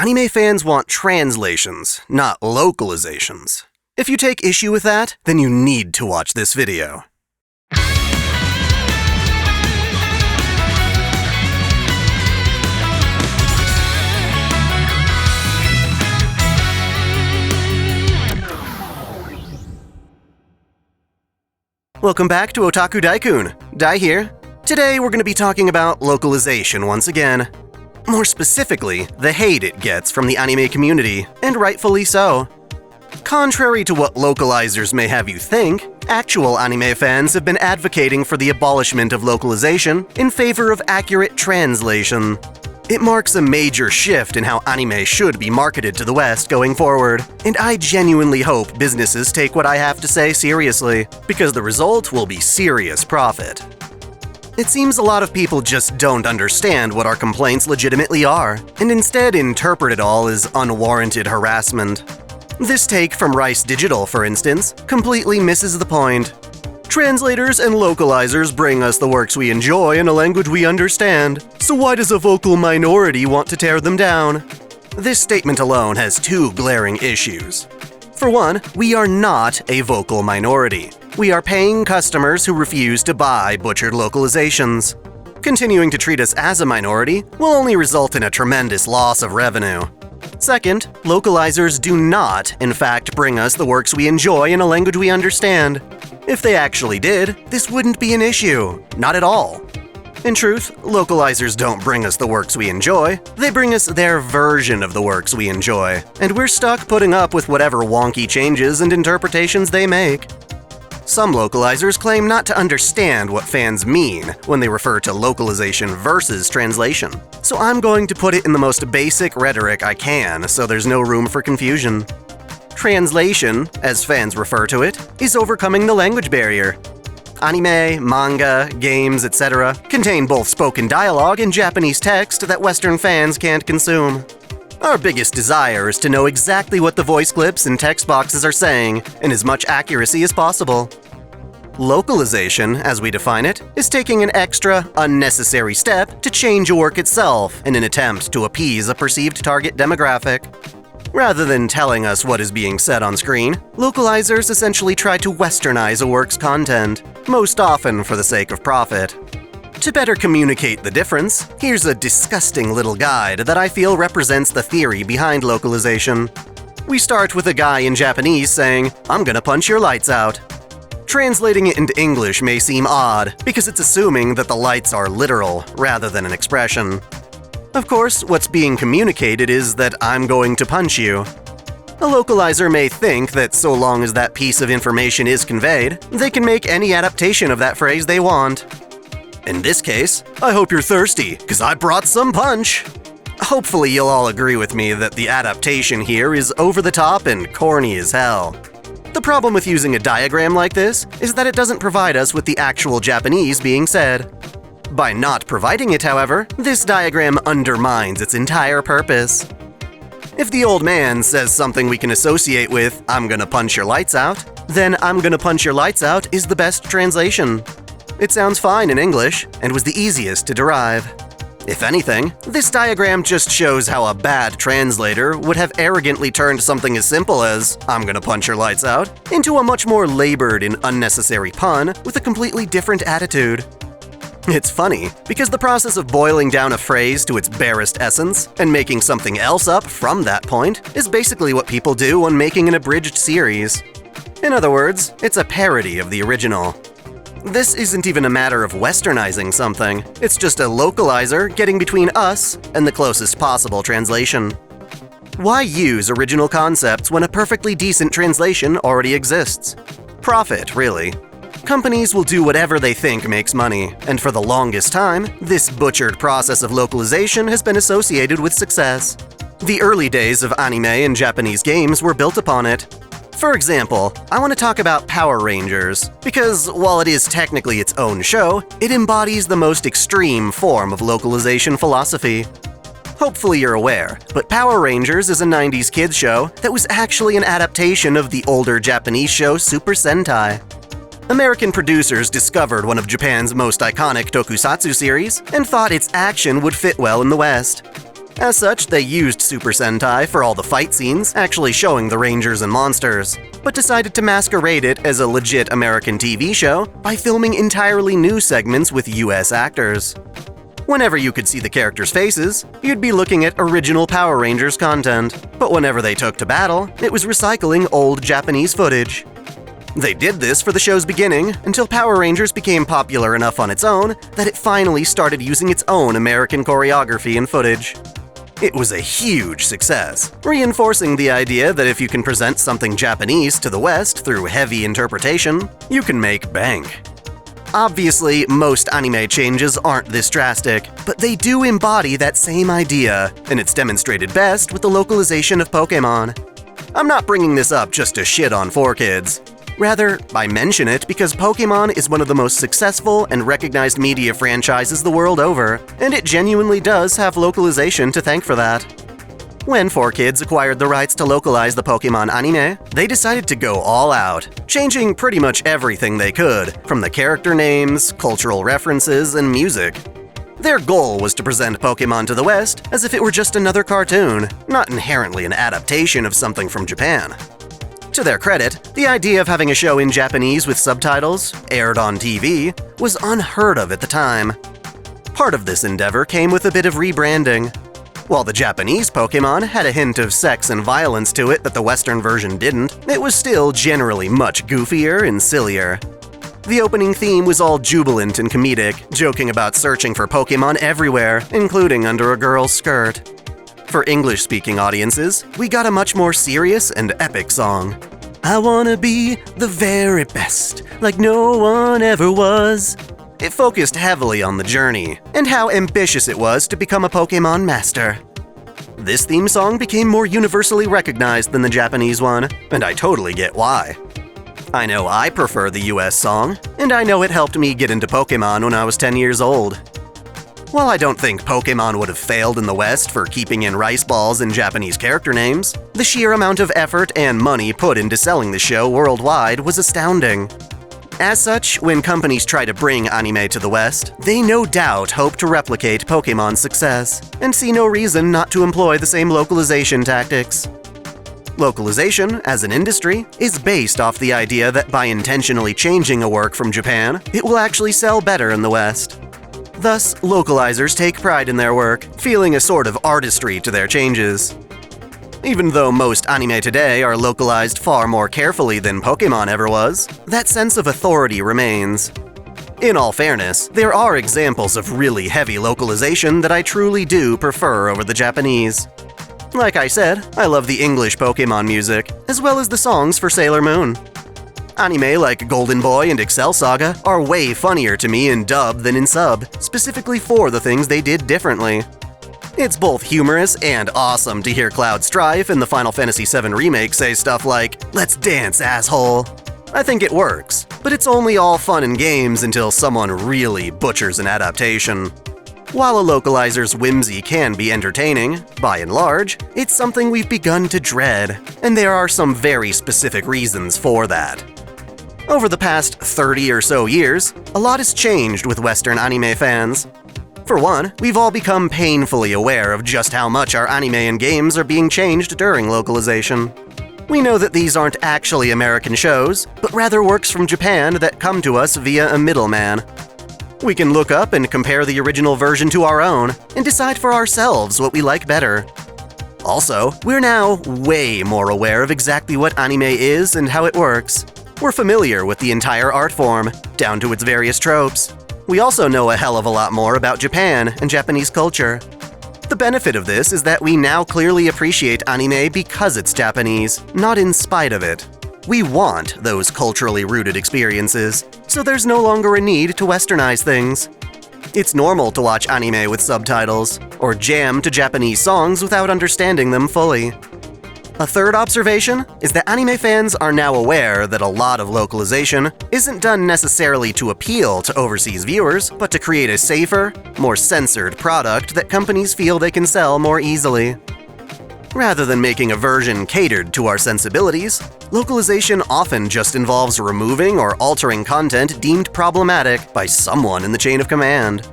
anime fans want translations, not localizations. If you take issue with that, then you need to watch this video. Welcome back to OtakuDaiKun. Dai here. Today we're going to be talking about localization once again. More specifically, the hate it gets from the anime community, and rightfully so. Contrary to what localizers may have you think, actual anime fans have been advocating for the abolishment of localization in favor of accurate translation. It marks a major shift in how anime should be marketed to the West going forward, and I genuinely hope businesses take what I have to say seriously, because the result will be serious profit. It seems a lot of people just don't understand what our complaints legitimately are, and instead interpret it all as unwarranted harassment. This take from Rice Digital, for instance, completely misses the point. Translators and localizers bring us the works we enjoy in a language we understand, so why does a vocal minority want to tear them down? This statement alone has two glaring issues. For one, we are not a vocal minority. We are paying customers who refuse to buy butchered localizations. Continuing to treat us as a minority will only result in a tremendous loss of revenue. Second, localizers do not, in fact, bring us the works we enjoy in a language we understand. If they actually did, this wouldn't be an issue. Not at all. In truth, localizers don't bring us the works we enjoy, they bring us their version of the works we enjoy, and we're stuck putting up with whatever wonky changes and interpretations they make. Some localizers claim not to understand what fans mean when they refer to localization versus translation, so I'm going to put it in the most basic rhetoric I can so there's no room for confusion. Translation, as fans refer to it, is overcoming the language barrier. Anime, manga, games, etc. contain both spoken dialogue and Japanese text that Western fans can't consume. Our biggest desire is to know exactly what the voice clips and text boxes are saying in as much accuracy as possible. Localization, as we define it, is taking an extra, unnecessary step to change a work itself in an attempt to appease a perceived target demographic. Rather than telling us what is being said on screen, localizers essentially try to westernize a work's content, most often for the sake of profit. To better communicate the difference, here's a disgusting little guide that I feel represents the theory behind localization. We start with a guy in Japanese saying, "I'm gonna punch your lights out." Translating it into English may seem odd, because it's assuming that the lights are literal rather than an expression. Of course, what's being communicated is that I'm going to punch you. A localizer may think that so long as that piece of information is conveyed, they can make any adaptation of that phrase they want. In this case, I hope you're thirsty, 'cause I brought some punch. Hopefully you'll all agree with me that the adaptation here is over the top and corny as hell. The problem with using a diagram like this is that it doesn't provide us with the actual Japanese being said. By not providing it, however, this diagram undermines its entire purpose. If the old man says something we can associate with "I'm gonna punch your lights out," then "I'm gonna punch your lights out" is the best translation. It sounds fine in English, and was the easiest to derive. If anything, this diagram just shows how a bad translator would have arrogantly turned something as simple as "I'm gonna punch your lights out" into a much more labored and unnecessary pun with a completely different attitude. It's funny, because the process of boiling down a phrase to its barest essence and making something else up from that point is basically what people do when making an abridged series. In other words, it's a parody of the original. This isn't even a matter of westernizing something, it's just a localizer getting between us and the closest possible translation. Why use original concepts when a perfectly decent translation already exists? Profit, really. Companies will do whatever they think makes money, and for the longest time, this butchered process of localization has been associated with success. The early days of anime and Japanese games were built upon it. For example, I want to talk about Power Rangers, because while it is technically its own show, it embodies the most extreme form of localization philosophy. Hopefully you're aware, but Power Rangers is a 90s kids show that was actually an adaptation of the older Japanese show Super Sentai. American producers discovered one of Japan's most iconic tokusatsu series and thought its action would fit well in the West. As such, they used Super Sentai for all the fight scenes, actually showing the rangers and monsters, but decided to masquerade it as a legit American TV show by filming entirely new segments with US actors. Whenever you could see the characters' faces, you'd be looking at original Power Rangers content, but whenever they took to battle, it was recycling old Japanese footage. They did this for the show's beginning until Power Rangers became popular enough on its own that it finally started using its own American choreography and footage. It was a huge success, reinforcing the idea that if you can present something Japanese to the West through heavy interpretation, you can make bank. Obviously, most anime changes aren't this drastic, but they do embody that same idea, and it's demonstrated best with the localization of Pokémon. I'm not bringing this up just to shit on 4Kids. Rather, I mention it because Pokémon is one of the most successful and recognized media franchises the world over, and it genuinely does have localization to thank for that. When 4Kids acquired the rights to localize the Pokémon anime, they decided to go all out, changing pretty much everything they could, from the character names, cultural references, and music. Their goal was to present Pokémon to the West as if it were just another cartoon, not inherently an adaptation of something from Japan. To their credit, the idea of having a show in Japanese with subtitles, aired on TV, was unheard of at the time. Part of this endeavor came with a bit of rebranding. While the Japanese Pokémon had a hint of sex and violence to it that the Western version didn't, it was still generally much goofier and sillier. The opening theme was all jubilant and comedic, joking about searching for Pokémon everywhere, including under a girl's skirt. For English-speaking audiences, we got a much more serious and epic song. I wanna be the very best, like no one ever was. It focused heavily on the journey, and how ambitious it was to become a Pokémon master. This theme song became more universally recognized than the Japanese one, and I totally get why. I know I prefer the US song, and I know it helped me get into Pokémon when I was 10 years old. While I don't think Pokémon would have failed in the West for keeping in rice balls and Japanese character names, the sheer amount of effort and money put into selling the show worldwide was astounding. As such, when companies try to bring anime to the West, they no doubt hope to replicate Pokémon's success, and see no reason not to employ the same localization tactics. Localization, as an industry, is based off the idea that by intentionally changing a work from Japan, it will actually sell better in the West. Thus, localizers take pride in their work, feeling a sort of artistry to their changes. Even though most anime today are localized far more carefully than Pokémon ever was, that sense of authority remains. In all fairness, there are examples of really heavy localization that I truly do prefer over the Japanese. Like I said, I love the English Pokémon music, as well as the songs for Sailor Moon. Anime like Golden Boy and Excel Saga are way funnier to me in dub than in sub, specifically for the things they did differently. It's both humorous and awesome to hear Cloud Strife in the Final Fantasy VII Remake say stuff like, "Let's dance, asshole." I think it works, but it's only all fun and games until someone really butchers an adaptation. While a localizer's whimsy can be entertaining, by and large, it's something we've begun to dread, and there are some very specific reasons for that. Over the past 30 or so years, a lot has changed with Western anime fans. For one, we've all become painfully aware of just how much our anime and games are being changed during localization. We know that these aren't actually American shows, but rather works from Japan that come to us via a middleman. We can look up and compare the original version to our own, and decide for ourselves what we like better. Also, we're now way more aware of exactly what anime is and how it works. We're familiar with the entire art form, down to its various tropes. We also know a hell of a lot more about Japan and Japanese culture. The benefit of this is that we now clearly appreciate anime because it's Japanese, not in spite of it. We want those culturally rooted experiences, so there's no longer a need to westernize things. It's normal to watch anime with subtitles, or jam to Japanese songs without understanding them fully. A third observation is that anime fans are now aware that a lot of localization isn't done necessarily to appeal to overseas viewers, but to create a safer, more censored product that companies feel they can sell more easily. Rather than making a version catered to our sensibilities, localization often just involves removing or altering content deemed problematic by someone in the chain of command.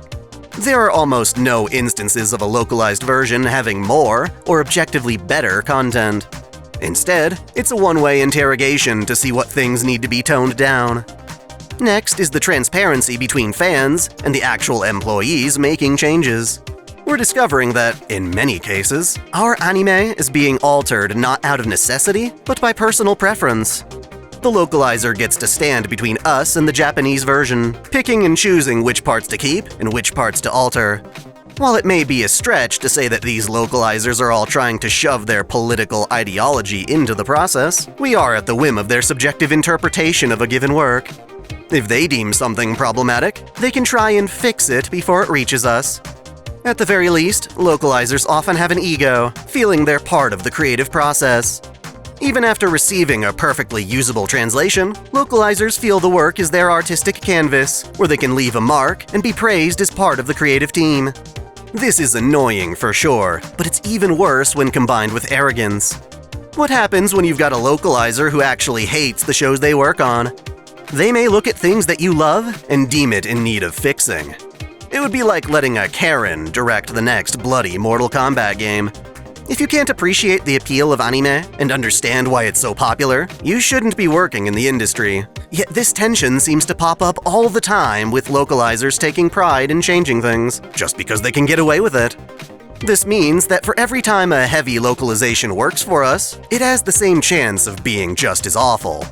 There are almost no instances of a localized version having more or objectively better content. Instead, it's a one-way interrogation to see what things need to be toned down. Next is the transparency between fans and the actual employees making changes. We're discovering that, in many cases, our anime is being altered not out of necessity, but by personal preference. The localizer gets to stand between us and the Japanese version, picking and choosing which parts to keep and which parts to alter. While it may be a stretch to say that these localizers are all trying to shove their political ideology into the process, we are at the whim of their subjective interpretation of a given work. If they deem something problematic, they can try and fix it before it reaches us. At the very least, localizers often have an ego, feeling they're part of the creative process. Even after receiving a perfectly usable translation, localizers feel the work is their artistic canvas, where they can leave a mark and be praised as part of the creative team. This is annoying for sure, but it's even worse when combined with arrogance. What happens when you've got a localizer who actually hates the shows they work on? They may look at things that you love and deem it in need of fixing. It would be like letting a Karen direct the next bloody Mortal Kombat game. If you can't appreciate the appeal of anime and understand why it's so popular, you shouldn't be working in the industry. Yet this tension seems to pop up all the time with localizers taking pride in changing things, just because they can get away with it. This means that for every time a heavy localization works for us, it has the same chance of being just as awful.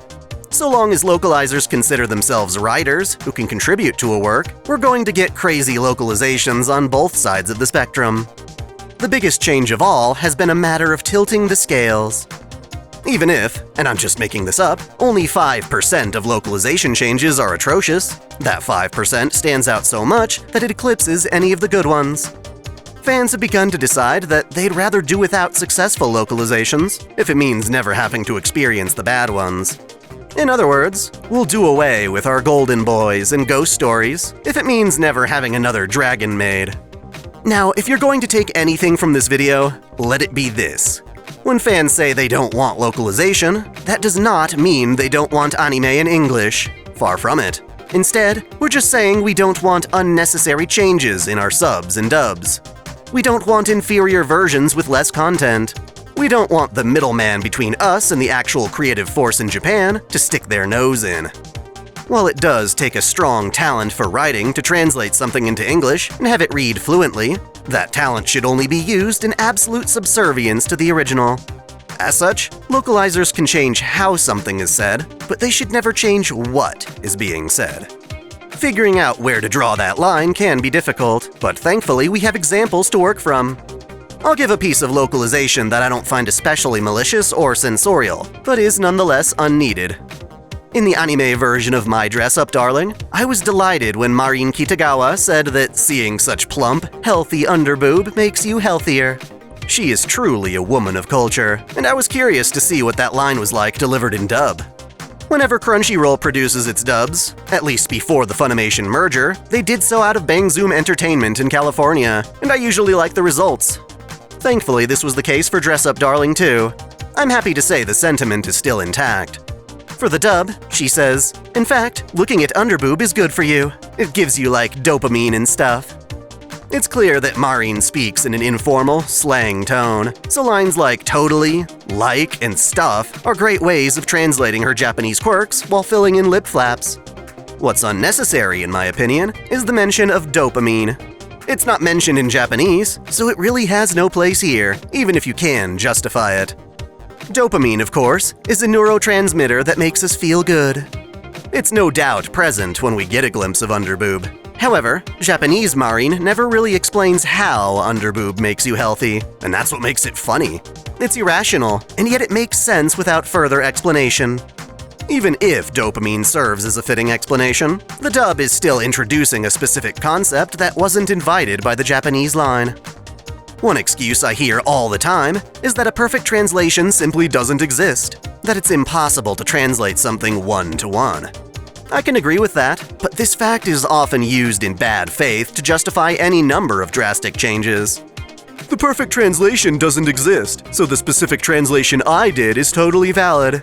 So long as localizers consider themselves writers who can contribute to a work, we're going to get crazy localizations on both sides of the spectrum. The biggest change of all has been a matter of tilting the scales. Even if, and I'm just making this up, only 5% of localization changes are atrocious, that 5% stands out so much that it eclipses any of the good ones. Fans have begun to decide that they'd rather do without successful localizations, if it means never having to experience the bad ones. In other words, we'll do away with our golden boys and ghost stories if it means never having another dragon made. Now, if you're going to take anything from this video, let it be this. When fans say they don't want localization, that does not mean they don't want anime in English. Far from it. Instead, we're just saying we don't want unnecessary changes in our subs and dubs. We don't want inferior versions with less content. We don't want the middleman between us and the actual creative force in Japan to stick their nose in. While it does take a strong talent for writing to translate something into English and have it read fluently, that talent should only be used in absolute subservience to the original. As such, localizers can change how something is said, but they should never change what is being said. Figuring out where to draw that line can be difficult, but thankfully we have examples to work from. I'll give a piece of localization that I don't find especially malicious or censorial, but is nonetheless unneeded. In the anime version of My Dress Up Darling, I was delighted when Marin Kitagawa said that seeing such plump, healthy underboob makes you healthier. She is truly a woman of culture, and I was curious to see what that line was like delivered in dub. Whenever Crunchyroll produces its dubs, at least before the Funimation merger, they did so out of Bang Zoom Entertainment in California, and I usually like the results. Thankfully, this was the case for Dress Up Darling too. I'm happy to say the sentiment is still intact. For the dub, she says, "In fact, looking at underboob is good for you. It gives you like dopamine and stuff." It's clear that Marin speaks in an informal, slang tone, so lines like totally, like, and stuff are great ways of translating her Japanese quirks while filling in lip flaps. What's unnecessary, in my opinion, is the mention of dopamine. It's not mentioned in Japanese, so it really has no place here, even if you can justify it. Dopamine, of course, is a neurotransmitter that makes us feel good. It's no doubt present when we get a glimpse of underboob. However, Japanese Marin never really explains how underboob makes you healthy, and that's what makes it funny. It's irrational, and yet it makes sense without further explanation. Even if dopamine serves as a fitting explanation, the dub is still introducing a specific concept that wasn't invited by the Japanese line. One excuse I hear all the time is that a perfect translation simply doesn't exist, that it's impossible to translate something one-to-one. I can agree with that, but this fact is often used in bad faith to justify any number of drastic changes. The perfect translation doesn't exist, so the specific translation I did is totally valid.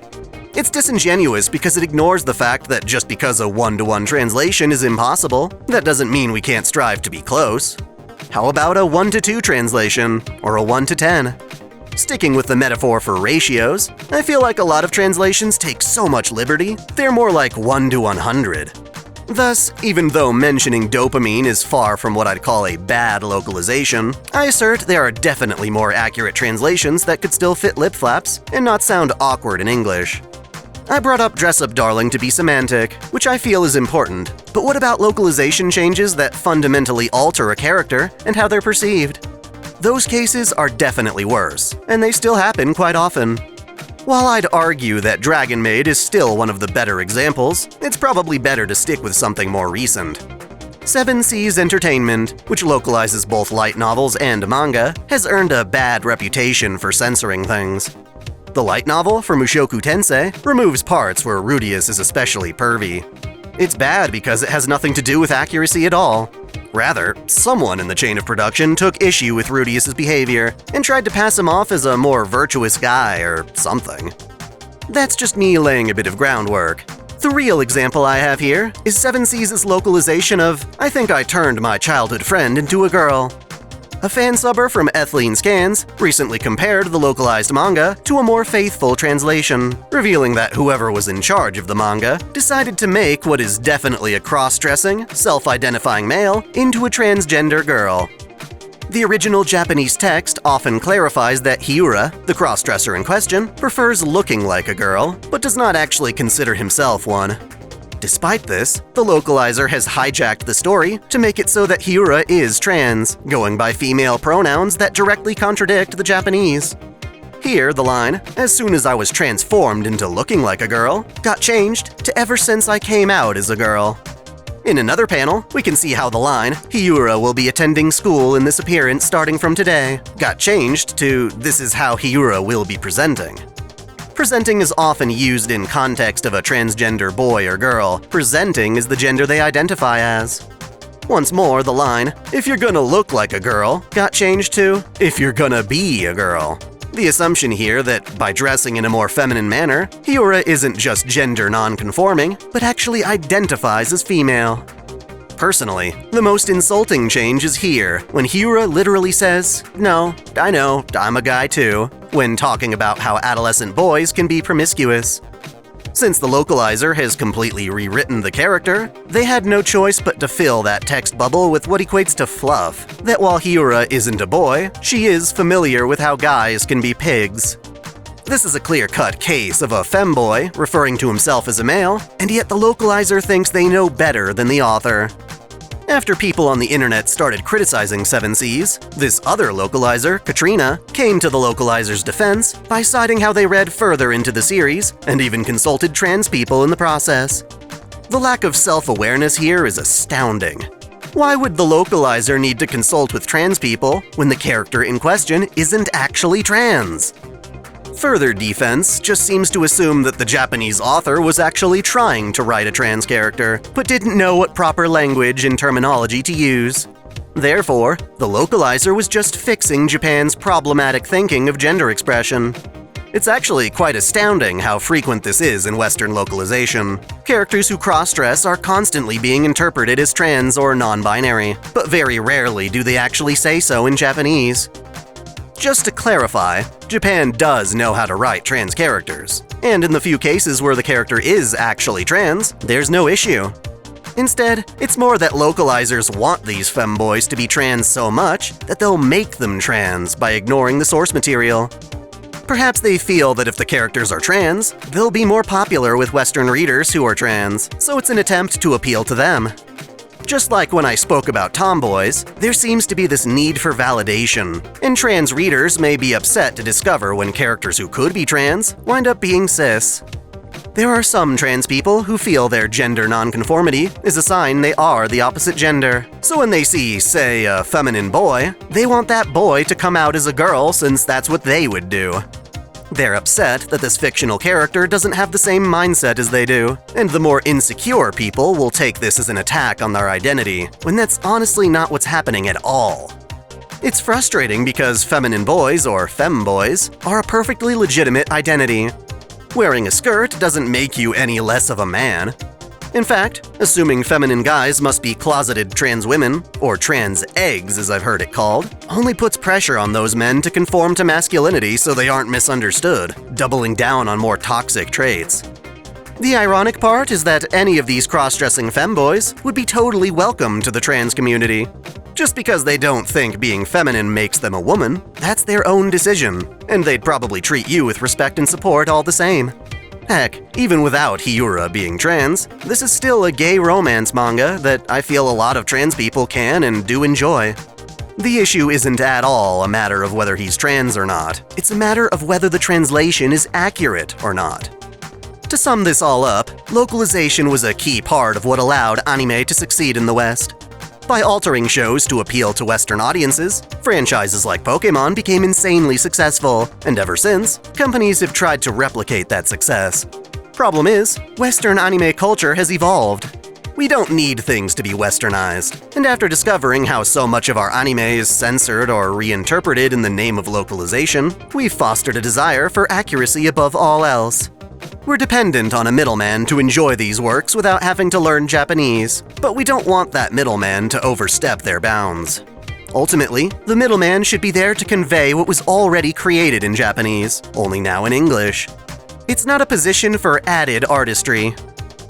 It's disingenuous because it ignores the fact that just because a one-to-one translation is impossible, that doesn't mean we can't strive to be close. How about a 1-to-2 translation, or a 1-to-10? Sticking with the metaphor for ratios, I feel like a lot of translations take so much liberty, they're more like 1-to-100. Thus, even though mentioning dopamine is far from what I'd call a bad localization, I assert there are definitely more accurate translations that could still fit lip flaps and not sound awkward in English. I brought up dress up darling to be semantic, which I feel is important, but what about localization changes that fundamentally alter a character and how they're perceived? Those cases are definitely worse, and they still happen quite often. While I'd argue that Dragon Maid is still one of the better examples, it's probably better to stick with something more recent. 7 Seas Entertainment, which localizes both light novels and manga, has earned a bad reputation for censoring things. The light novel for Mushoku Tensei removes parts where Rudeus is especially pervy. It's bad because it has nothing to do with accuracy at all. Rather, someone in the chain of production took issue with Rudeus's behavior and tried to pass him off as a more virtuous guy or something. That's just me laying a bit of groundwork. The real example I have here is 7 Seas' localization of I Think I Turned My Childhood Friend Into a Girl. A fan subber from Ethylene Scans recently compared the localized manga to a more faithful translation, revealing that whoever was in charge of the manga decided to make what is definitely a cross-dressing, self-identifying male into a transgender girl. The original Japanese text often clarifies that Hiura, the cross-dresser in question, prefers looking like a girl, but does not actually consider himself one. Despite this, the localizer has hijacked the story to make it so that Hiura is trans, going by female pronouns that directly contradict the Japanese. Here, the line, "As soon as I was transformed into looking like a girl," got changed to "ever since I came out as a girl." In another panel, we can see how the line, "Hiura will be attending school in this appearance starting from today," got changed to "This is how Hiura will be presenting." Presenting is often used in context of a transgender boy or girl. Presenting is the gender they identify as. Once more, the line, "If you're gonna look like a girl," got changed to "If you're gonna be a girl." The assumption here that by dressing in a more feminine manner, Hiura isn't just gender non-conforming, but actually identifies as female. Personally, the most insulting change is here, when Hiura literally says, "No, I know, I'm a guy too," when talking about how adolescent boys can be promiscuous. Since the localizer has completely rewritten the character, they had no choice but to fill that text bubble with what equates to fluff, that while Hiura isn't a boy, she is familiar with how guys can be pigs. This is a clear-cut case of a femboy referring to himself as a male, and yet the localizer thinks they know better than the author. After people on the internet started criticizing 7 Seas, this other localizer, Katrina, came to the localizer's defense by citing how they read further into the series and even consulted trans people in the process. The lack of self-awareness here is astounding. Why would the localizer need to consult with trans people when the character in question isn't actually trans? Further defense just seems to assume that the Japanese author was actually trying to write a trans character, but didn't know what proper language and terminology to use. Therefore, the localizer was just fixing Japan's problematic thinking of gender expression. It's actually quite astounding how frequent this is in Western localization. Characters who cross-dress are constantly being interpreted as trans or non-binary, but very rarely do they actually say so in Japanese. Just to clarify, Japan does know how to write trans characters, and in the few cases where the character is actually trans, there's no issue. Instead, it's more that localizers want these femboys to be trans so much that they'll make them trans by ignoring the source material. Perhaps they feel that if the characters are trans, they'll be more popular with Western readers who are trans, so it's an attempt to appeal to them. Just like when I spoke about tomboys, there seems to be this need for validation, and trans readers may be upset to discover when characters who could be trans wind up being cis. There are some trans people who feel their gender nonconformity is a sign they are the opposite gender. So when they see, say, a feminine boy, they want that boy to come out as a girl since that's what they would do. They're upset that this fictional character doesn't have the same mindset as they do, and the more insecure people will take this as an attack on their identity, when that's honestly not what's happening at all. It's frustrating because feminine boys, or femboys, are a perfectly legitimate identity. Wearing a skirt doesn't make you any less of a man. In fact, assuming feminine guys must be closeted trans women, or trans eggs as I've heard it called, only puts pressure on those men to conform to masculinity so they aren't misunderstood, doubling down on more toxic traits. The ironic part is that any of these cross-dressing femboys would be totally welcome to the trans community. Just because they don't think being feminine makes them a woman, that's their own decision, and they'd probably treat you with respect and support all the same. Heck, even without Hyura being trans, this is still a gay romance manga that I feel a lot of trans people can and do enjoy. The issue isn't at all a matter of whether he's trans or not, it's a matter of whether the translation is accurate or not. To sum this all up, localization was a key part of what allowed anime to succeed in the West. By altering shows to appeal to Western audiences, franchises like Pokémon became insanely successful, and ever since, companies have tried to replicate that success. Problem is, Western anime culture has evolved. We don't need things to be westernized, and after discovering how so much of our anime is censored or reinterpreted in the name of localization, we've fostered a desire for accuracy above all else. We're dependent on a middleman to enjoy these works without having to learn Japanese, but we don't want that middleman to overstep their bounds. Ultimately, the middleman should be there to convey what was already created in Japanese, only now in English. It's not a position for added artistry.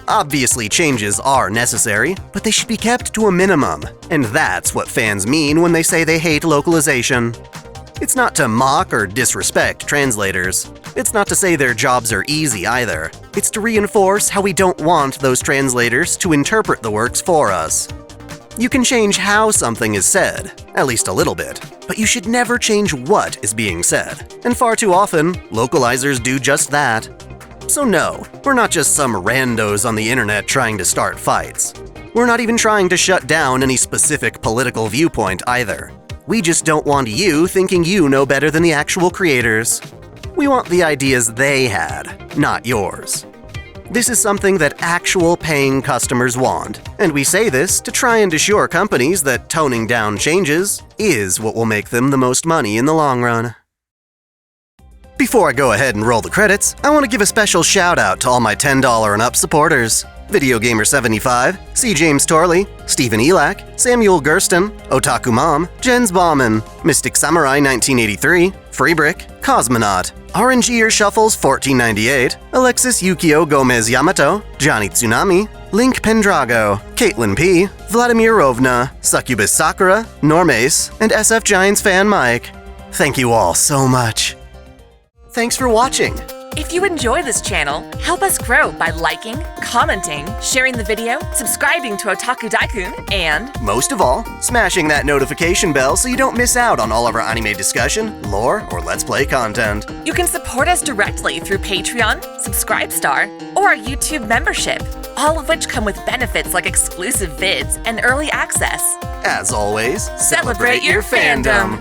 Obviously, changes are necessary, but they should be kept to a minimum, and that's what fans mean when they say they hate localization. It's not to mock or disrespect translators. It's not to say their jobs are easy either. It's to reinforce how we don't want those translators to interpret the works for us. You can change how something is said, at least a little bit, but you should never change what is being said. And far too often, localizers do just that. So no, we're not just some randos on the internet trying to start fights. We're not even trying to shut down any specific political viewpoint either. We just don't want you thinking you know better than the actual creators. We want the ideas they had, not yours. This is something that actual paying customers want, and we say this to try and assure companies that toning down changes is what will make them the most money in the long run. Before I go ahead and roll the credits, I want to give a special shout out to all my $10 and up supporters. Video Gamer 75, C. James Torley, Stephen Elak, Samuel Gersten, Otaku Mom, Jens Bauman, Mystic Samurai 1983, Freebrick, Cosmonaut, RNG Shuffles 1498, Alexis Yukio Gomez Yamato, Johnny Tsunami, Link Pendrago, Caitlin P, Vladimir Rovna, Succubus Sakura, Normace, and SF Giants fan Mike. Thank you all so much. Thanks for watching. If you enjoy this channel, help us grow by liking, commenting, sharing the video, subscribing to OtakuDaiKun, and most of all, smashing that notification bell so you don't miss out on all of our anime discussion, lore, or Let's Play content. You can support us directly through Patreon, Subscribestar, or our YouTube membership, all of which come with benefits like exclusive vids and early access. As always, celebrate your fandom!